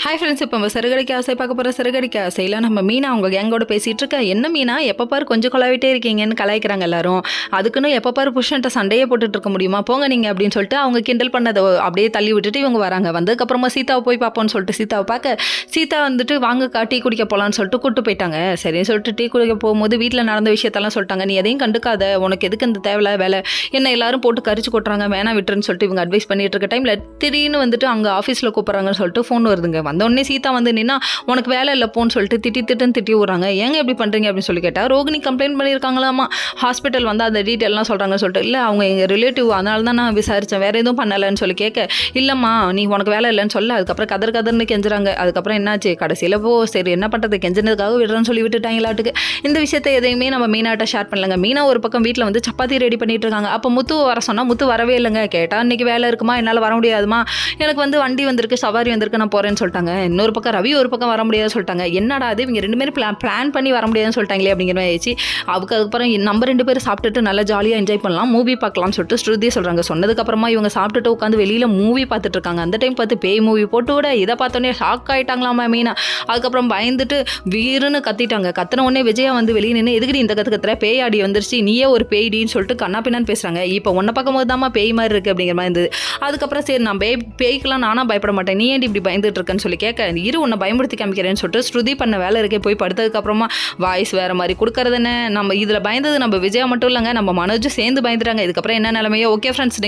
Hi friends, இப்போ நம்ம சிறுகடிக்க ஆசை பார்க்க போகிற சிறுகடிக்க ஆசையில் நம்ம மீனா அவங்க கேங்கோட பேசிகிட்டு இருக்க. என்ன மீனா எப்போ பாரு கொஞ்சம் கொலாவிட்டே இருக்கீங்கன்னு கலாய்க்கிறாங்க எல்லாரும். அதுக்குன்னு எப்போ பாரு புருஷன்ட்ட சண்டையே போட்டுட்டு இருக்க முடியுமா, போங்க நீங்கள் அப்படின்னு சொல்லிட்டு அவங்க கிண்டல் பண்ணதை அப்படியே தள்ளி விட்டுட்டு இவங்க வராங்க. வந்ததுக்கப்புறமா சீதாவை போய் பார்ப்போம்னு சொல்லிட்டு சீதாவை பார்க்க, சீதா வந்துட்டு வாங்கக்கா டீ குடிக்க போகலான்னு சொல்லிட்டு கூட்டு போயிட்டாங்க. சரின்னு சொல்லிட்டு டீ குடிக்க போகும்போது வீட்டில் நடந்த விஷயத்தெல்லாம் சொல்லிட்டாங்க. நீ எதையும் கண்டுக்காத, உனக்கு எதுக்கு இந்த தேவையில்ல வேலை, என்ன எல்லாரும் போட்டு கரிச்சு கொட்டுறாங்க, வேணா விட்டுருன்னு சொல்லிட்டு இவங்க அட்வைஸ் பண்ணிட்டு இருக்க டைமில் திடீர்னு வந்துட்டு அங்கே ஆஃபீஸில் கூப்பிட்றாங்கன்னு சொல்லிட்டு ஃபோன் வருதுங்க. வந்தோடனே சீதா வந்து நின்னா உனக்கு வேலை இல்லை போன்னு சொல்லிட்டு திட்டி விடுறாங்க. ஏங்க எப்படி பண்ணுறீங்க அப்படின்னு சொல்லி கேட்டால், ரோகிணி கம்ப்ளைண்ட் பண்ணியிருக்காங்களாமா, ஹாஸ்பிட்டல் வந்து அந்த டீட்டெயிலாம் சொல்கிறாங்கன்னு சொல்லிட்டு. இல்லை அவங்க எங்கள் ரிலேட்டிவ், அதனால தான் நான் விசாரித்தேன், வேறு எதுவும் பண்ணலைன்னு சொல்லி கேட்க, இல்லைம்மா நீ உனக்கு வேலை இல்லைன்னு சொல்ல. அதுக்கப்புறம் கதர்னு கெஞ்சுறாங்க. அதுக்கப்புறம் என்னாச்சு, கடைசியில் சரி என்ன பண்ணுறது, கெஞ்சினதுக்காக விடுறேன்னு சொல்லி விட்டுட்டாங்களாட்டுக்கு. இந்த விஷயத்தை எதையுமே நம்ம மீனாட்ட ஷேர் பண்ணலங்க. மீனா ஒரு பக்கம் வீட்டில் வந்து சப்பாத்தி ரெடி பண்ணிட்டு இருக்காங்க. அப்போ முத்து வர சொன்னால் முத்து வரவே இல்லைங்க. கேட்டால் இன்றைக்கி வேலை இருக்குமா, என்னால் வர முடியாதுமா, எனக்கு வந்து வண்டி வந்திருக்கு, சவாரி வந்திருக்கு, நான் போகிறேன்னு சொல்லிட்டாங்க. இன்னொரு பக்கம் ரவி ஒரு பக்கம் வர முடியாதுன்னு சொல்லிட்டாங்க. என்னடா அது, இவங்க ரெண்டு பேரும் பிளான் பண்ணி வர முடியாதுன்னு சொல்லிட்டாங்களே அப்படிங்கிற மாதிரி ஆயிடுச்சு. அதுக்கப்புறம் நம்ம ரெண்டு பேரும் சாப்பிட்டுட்டு நல்லா ஜாலியாக என்ஜாய் பண்ணலாம், மூவி பார்க்கலாம்னு சொல்லிட்டு ஸ்ருதி சொல்கிறாங்க. சொன்னதுக்கப்புறமா இவங்க சாப்பிட்டுட்டு உட்காந்து வெளியில் மூவி பார்த்துட்டு இருக்காங்க. அந்த டைம் பார்த்து பேய் மூவி போட்டு விட இதை பார்த்தோன்னே ஷாக் ஆகிட்டாங்களாமா மீனா. அதுக்கப்புறம் பயந்துட்டு வீருன்னு கத்திட்டாங்க. கத்தின உடனே விஜயா வந்து வெளியே நின்று, எதுக்கடி இந்த கத்துற, பேயாடி வந்துருச்சு, நீயே ஒரு பேய்டின்னு சொல்லிட்டு கண்ணா பின்னான்னு பேசுகிறாங்க. இப்போ உன்னை பார்க்கும்போது தாம்மா பேய் மாதிரி இருக்குது அப்படிங்கிற மாதிரி இருந்தது. அதுக்கப்புறம் சரி நான் பேய்க்கெல்லாம் நானாக பயப்பட மாட்டேன், நீ ஏன்டி இப்படி பயந்துட்டு இருக்கேன்னு சொல்லி கேட்க, இரு உன்னை பயமுறுத்தி காமிக்கிறேன்னு சொல்லிட்டு ஸ்ருதி பண்ண வேலை இருக்கே போய் படுத்ததுக்கப்புறமா வாய்ஸ் வேறு மாதிரி கொடுக்கறதுன்னு. நம்ம இதில் பயந்தது நம்ம விஜயா மட்டும் இல்லைங்க, நம்ம மனோஜும் சேர்ந்து பயந்துட்டாங்க. இதுக்கப்புறம் என்ன நிலைமையோ. Okay friends, next